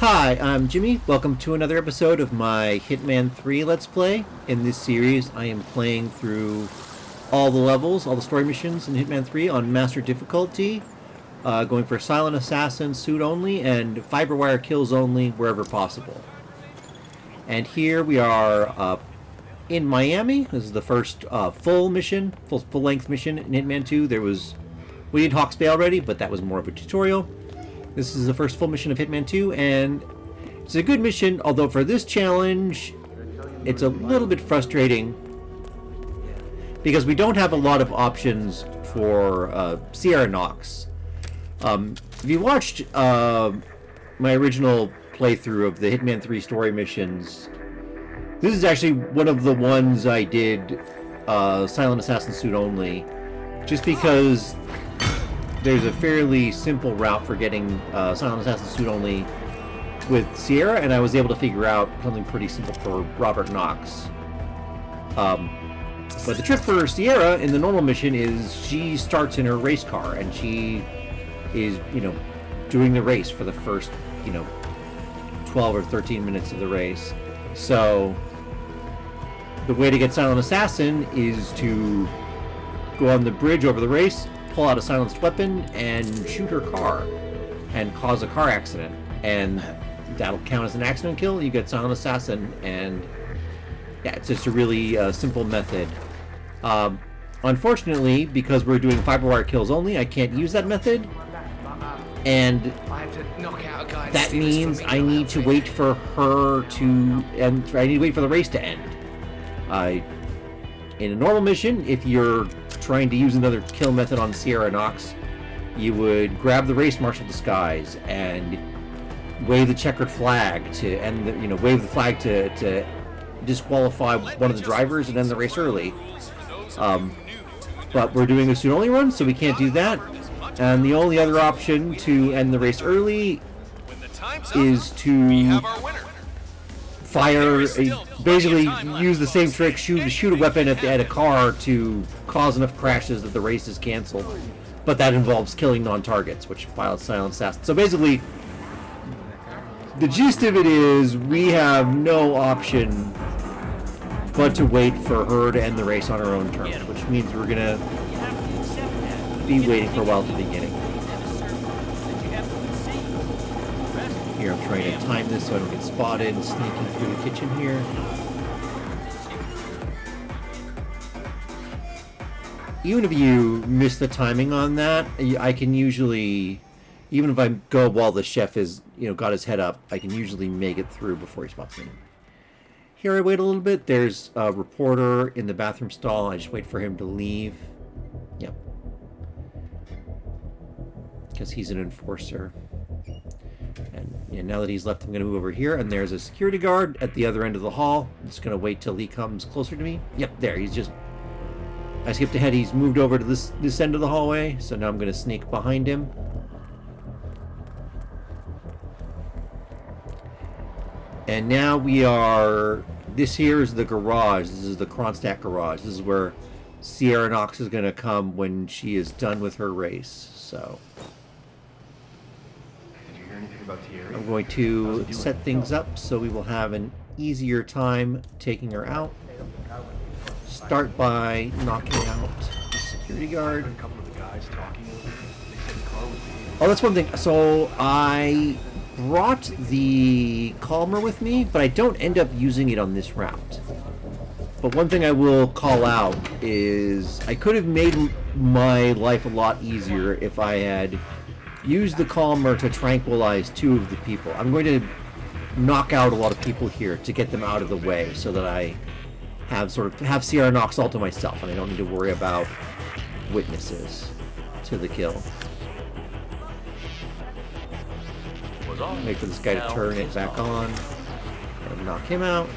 Hi, I'm Jimmy. Welcome to another episode of my Hitman 3 Let's Play. In this series, I am playing through all the levels, all the story missions in Hitman 3 on Master Difficulty, going for Silent Assassin, Suit Only, and Fiberwire Kills Only wherever possible. And here we are in Miami. This is the first full mission, full-length mission in Hitman 2. We did Hawke's Bay already, but that was more of a tutorial. This is the first full mission of Hitman 2, and it's a good mission, although for this challenge, it's a little bit frustrating because we don't have a lot of options for Sierra Knox. If you watched my original playthrough of the Hitman 3 story missions, this is actually one of the ones I did Silent Assassin Suit Only, just because there's a fairly simple route for getting Silent Assassin Suit Only with Sierra, and I was able to figure out something pretty simple for Robert Knox. But the trick for Sierra in the normal mission is she starts in her race car, and she is, doing the race for the first, 12 or 13 minutes of the race. So the way to get Silent Assassin is to go on the bridge over the race, pull out a silenced weapon, and shoot her car and cause a car accident, and that'll count as an accident kill. You get Silent Assassin, and yeah, it's just a really simple method. Unfortunately, because we're doing Fiberwire Kills Only, I can't use that method, and that means I need to wait for her to end. I need to wait for the race to end. In a normal mission, if you're trying to use another kill method on Sierra Knox, you would grab the race marshal disguise and wave the checkered flag to end the, wave the flag to disqualify one of the drivers and end the race early. But we're doing a suit only run, so we can't do that. And the only other option to end the race early is to fire, basically use the same trick, shoot a weapon at a car to cause enough crashes that the race is canceled. But that involves killing non-targets, which violates Silent Assassin. So basically, the gist of it is we have no option but to wait for her to end the race on her own terms, which means we're gonna be waiting for a while at the beginning. Here, I'm trying to time this so I don't get spotted and sneaking through the kitchen here. Even if you miss the timing on that, I can usually, even if I go while the chef is, got his head up, I can usually make it through before he spots me. Here I wait a little bit. There's a reporter in the bathroom stall. I just wait for him to leave. Yep. Because he's an enforcer. And now that he's left, I'm going to move over here, and there's a security guard at the other end of the hall. I'm just going to wait till he comes closer to me. Yep, there. I skipped ahead. He's moved over to this end of the hallway, so now I'm going to sneak behind him. And now this here is the garage. This is the Kronstadt garage. This is where Sierra Knox is going to come when she is done with her race, so I'm going to set things up so we will have an easier time taking her out. Start by knocking out the security guard. Oh, that's one thing. So I brought the Calmer with me, but I don't end up using it on this route. But one thing I will call out is I could have made my life a lot easier if I had used the Calmer to tranquilize two of the people. I'm going to knock out a lot of people here to get them out of the way so that I have Sierra Knox all to myself and I don't need to worry about witnesses to the kill. Wait for this guy to turn it back on and knock him out.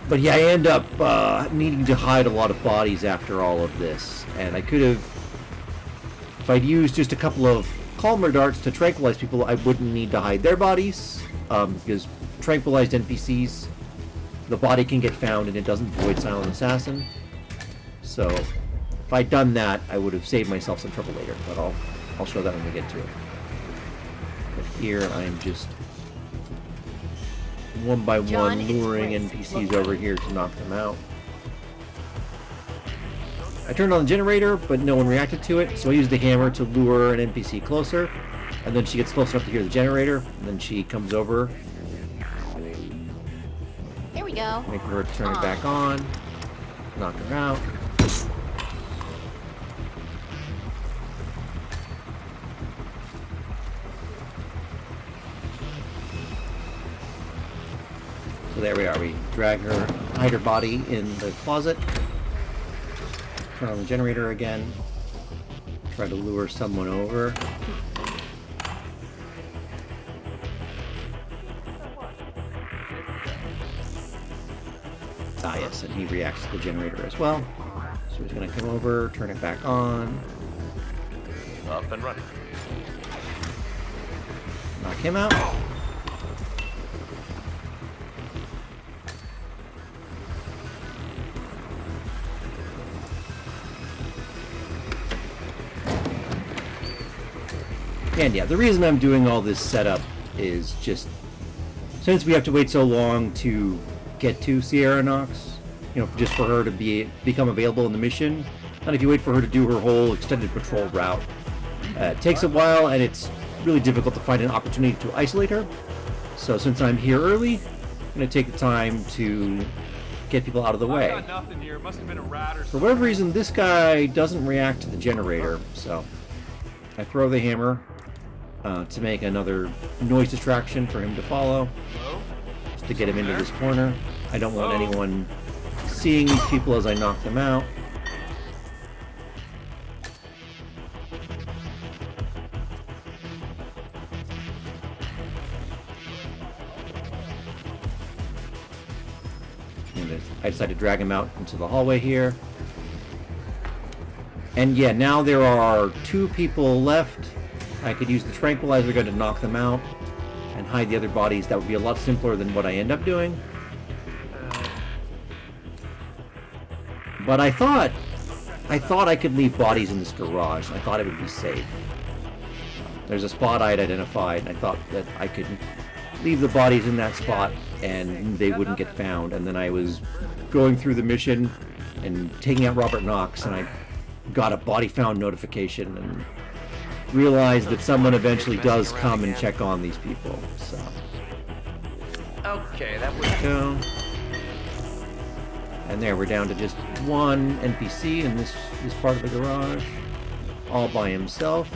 But yeah, I end up needing to hide a lot of bodies after all of this, and I could have, if I'd used just a couple of Calmer darts to tranquilize people, I wouldn't need to hide their bodies, because tranquilized NPCs, the body can get found and it doesn't void Silent Assassin. So if I'd done that, I would have saved myself some trouble later, but I'll show that when we get to it. here I'm just one by one luring NPCs over here to knock them out. I turned on the generator, but no one reacted to it, so I used the hammer to lure an NPC closer, and then she gets close enough to hear the generator, and then she comes over. Here we go. Make her turn it back on, knock her out. So there we are. We drag her, hide her body in the closet. Turn on the generator again. Try to lure someone over. Ah, yes, and he reacts to the generator as well. So he's going to come over, turn it back on. Up and running. Knock him out. And yeah, the reason I'm doing all this setup is just since we have to wait so long to get to Sierra Nox, you know, just for her to become available in the mission, and if you wait for her to do her whole extended patrol route, it takes a while and it's really difficult to find an opportunity to isolate her. So since I'm here early, I'm going to take the time to get people out of the way. Got nothing here. Must have been a rat or For whatever reason, this guy doesn't react to the generator, so I throw the hammer to make another noise distraction for him to follow, just to get him into this corner. I don't want anyone seeing these people as I knock them out. And I decided to drag him out into the hallway here. And yeah, now there are 2 people left. I could use the tranquilizer gun to knock them out and hide the other bodies. That would be a lot simpler than what I end up doing. But I thought I could leave bodies in this garage. I thought it would be safe. There's a spot I had identified, and I thought that I could leave the bodies in that spot and they wouldn't get found. And then I was going through the mission and taking out Robert Knox, and I got a body found notification and realized that someone eventually does come and check on these people. So Okay, that was go. And there, we're down to just one NPC in this part of the garage, all by himself.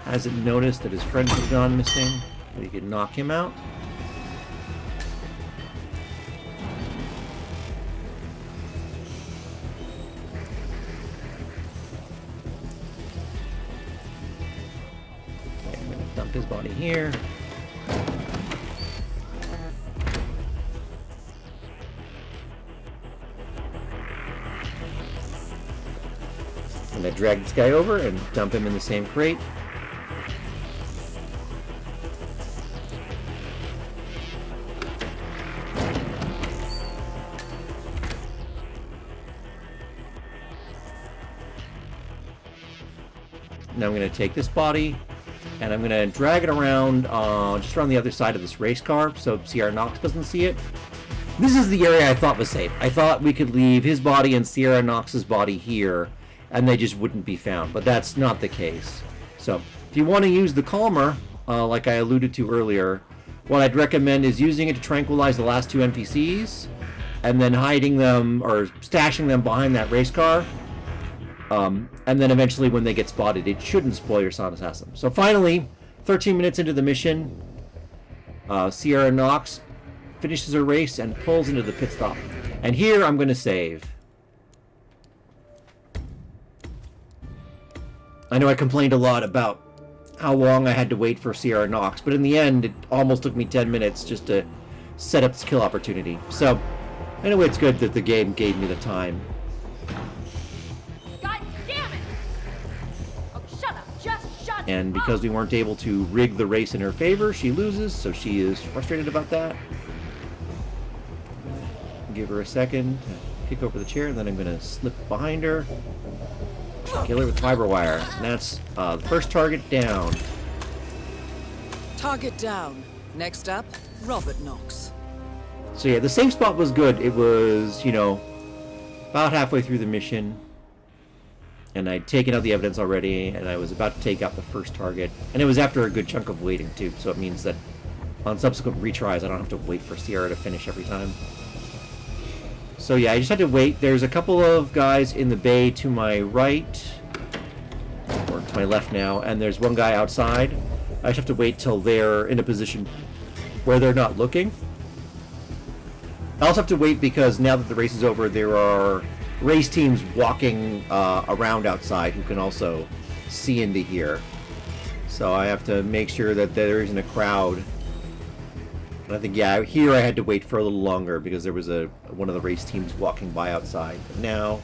Hasn't noticed that his friends have gone missing. We can knock him out. Okay, I'm gonna dump his body here. I'm gonna drag this guy over and dump him in the same crate. Now I'm going to take this body and I'm going to drag it around just around the other side of this race car so Sierra Nox doesn't see it. This is the area I thought was safe. I thought we could leave his body and Sierra Nox's body here and they just wouldn't be found, but that's not the case. So if you want to use the calmer, like I alluded to earlier, what I'd recommend is using it to tranquilize the last 2 NPCs and then hiding them or stashing them behind that race car. And then eventually when they get spotted, it shouldn't spoil your Silent Assassin. So finally, 13 minutes into the mission, Sierra Nox finishes her race and pulls into the pit stop. And here I'm going to save. I know I complained a lot about how long I had to wait for Sierra Nox, but in the end, it almost took me 10 minutes just to set up this kill opportunity. So, anyway, it's good that the game gave me the time. And because we weren't able to rig the race in her favor, she loses, so she is frustrated about that. Give her a second to kick over the chair, and then I'm going to slip behind her. Kill her with Fiberwire. And that's the first target down. Target down. Next up, Robert Knox. So yeah, the safe spot was good. It was, you know, about halfway through the mission. And I'd taken out the evidence already, and I was about to take out the first target. And it was after a good chunk of waiting, too. So it means that on subsequent retries, I don't have to wait for Sierra to finish every time. So yeah, I just had to wait. There's a couple of guys in the bay to my right, or to my left now, and there's one guy outside. I just have to wait till they're in a position where they're not looking. I also have to wait because now that the race is over, there are race teams walking around outside who can also see into here. So I have to make sure that there isn't a crowd. And I think, yeah, here I had to wait for a little longer because there was one of the race teams walking by outside. But now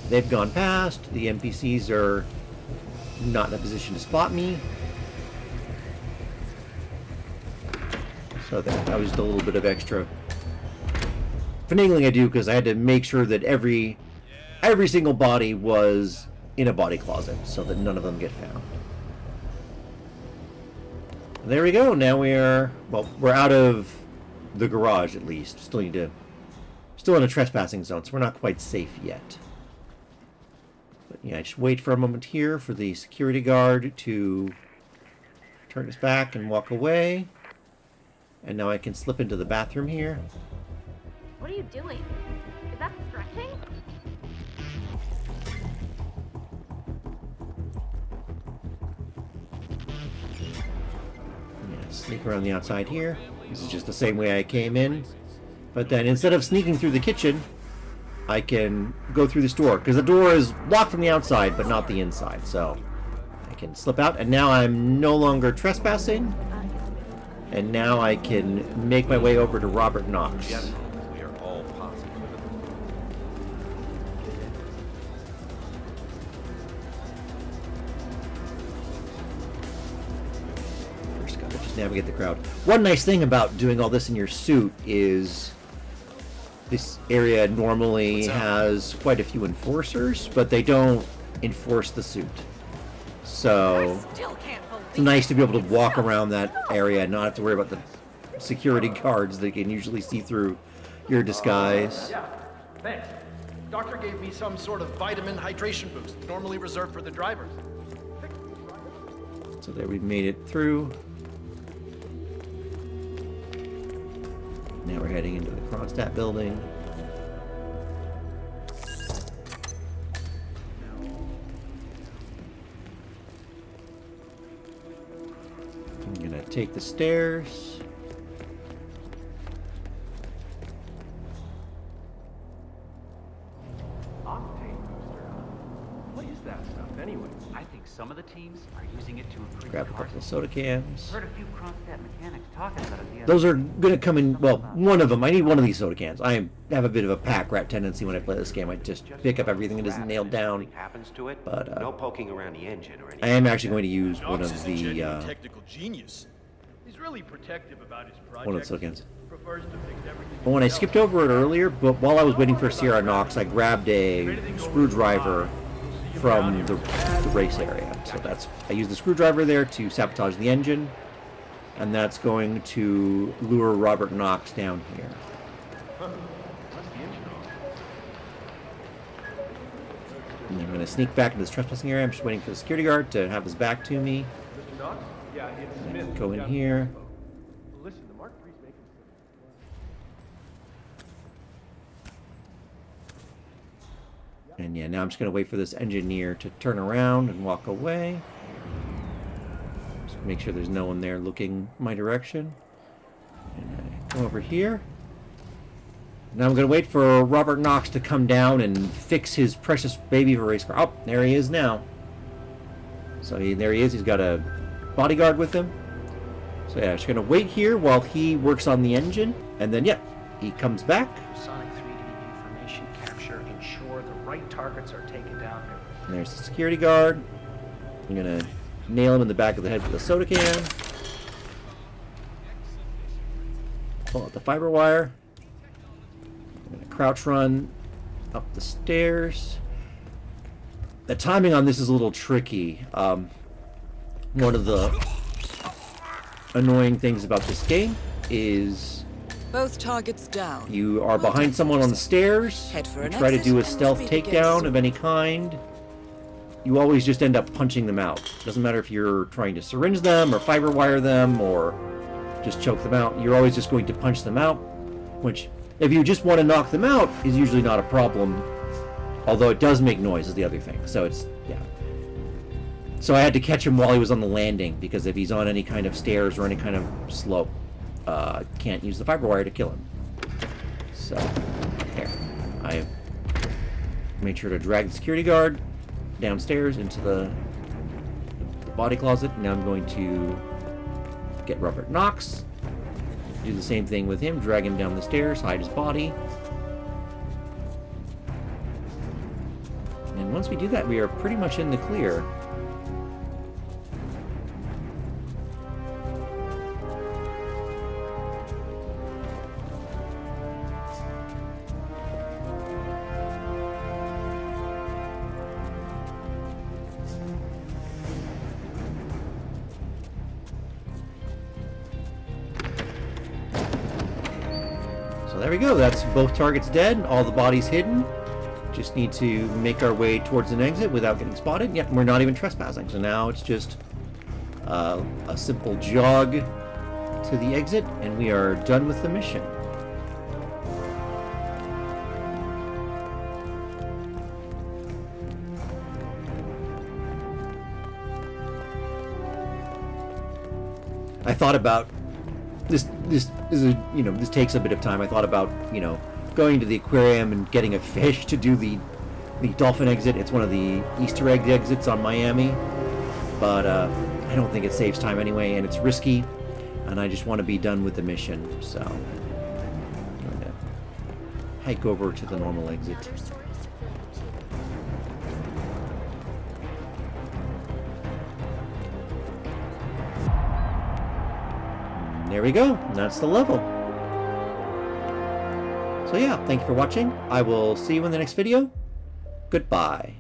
they've gone past. The NPCs are not in a position to spot me. So that was just a little bit of extra finagling I do because I had to make sure that every single body was in a body closet so that none of them get found. And there we go. Now we're out of the garage at least. Still in a trespassing zone, so we're not quite safe yet. But yeah, just wait for a moment here for the security guard to turn his back and walk away. And now I can slip into the bathroom here. What are you doing? Is that stretching? Yeah, sneak around the outside here. This is just the same way I came in. But then instead of sneaking through the kitchen, I can go through this door. Because the door is locked from the outside, but not the inside. So I can slip out. And now I'm no longer trespassing. And now I can make my way over to Robert Knox. Yes, we are all positive. First, gotta just navigate the crowd. One nice thing about doing all this in your suit is this area normally has quite a few enforcers, but they don't enforce the suit. So it's nice to be able to walk around that area and not have to worry about the security guards that can usually see through your disguise. Yeah, thanks. Doctor gave me some sort of vitamin hydration boost, normally reserved for the drivers. So there, we've made it through. Now we're heading into the Kronstadt building. I'm gonna take the stairs. Octane booster. What is that stuff anyway? I think some of the teams are using it to increase Grab a couple of soda cans. Heard a few Kronstadt mechanics talking about it the other Those are gonna come in, well, one of them. I need one of these soda cans. I have a bit of a pack rat tendency when I play this game. I just pick up everything that isn't nailed down. Happens to it, But no poking around the engine or anything. I am actually going to use one Knox of is a the genuine technical genius. He's really protective about his project. one of the soda cans. Prefers to fix everything Well, when I himself. skipped over it earlier, but while I was waiting for Sierra Knox, I grabbed a screwdriver from the race area. So I used the screwdriver there to sabotage the engine, and that's going to lure Robert Knox down here. And I'm going to sneak back into this trespassing area. I'm just waiting for the security guard to have his back to me. Mr. Knox? Yeah, it's And Smith. go in here. Listen, the Mark III's making And yeah, now I'm just going to wait for this engineer to turn around and walk away. Just make sure there's no one there looking my direction. And I come over here. Now I'm going to wait for Robert Knox to come down and fix his precious baby of a race car. Oh, there he is now. So there he is. He's got a bodyguard with him. So yeah, just going to wait here while he works on the engine. And then, yeah, he comes back. Sonic 3D information capture, ensure the right targets are taken down. And there's the security guard. I'm going to nail him in the back of the head with a soda can. Pull out the Fiberwire. I'm going to crouch run up the stairs. The timing on this is a little tricky. One of the annoying things about this game is Both targets down. you are behind someone on the stairs, Head for you an try to exit do a and stealth speak again takedown soon. of any kind, you always just end up punching them out. Doesn't matter if you're trying to syringe them or fiberwire them or just choke them out, you're always just going to punch them out, which, if you just want to knock them out, is usually not a problem, although it does make noise is the other thing, so it's, yeah. So I had to catch him while he was on the landing, because if he's on any kind of stairs or any kind of slope, can't use the fiberwire to kill him. So, there. I made sure to drag the security guard downstairs into the body closet. Now I'm going to get Robert Knox, do the same thing with him, drag him down the stairs, hide his body. And once we do that, we are pretty much in the clear. So there we go, that's both targets dead, all the bodies hidden. Just need to make our way towards an exit without getting spotted. Yep, we're not even trespassing, so now it's just a simple jog to the exit, and we are done with the mission. I thought about this is a, you know, this takes a bit of time. I thought about, you know, going to the aquarium and getting a fish to do the dolphin exit. It's one of the Easter egg exits on Miami, but I don't think it saves time anyway, and it's risky, and I just want to be done with the mission, so I'm going to hike over to the normal exit. There we go, that's the level. So yeah, thank you for watching. I will see you in the next video. Goodbye.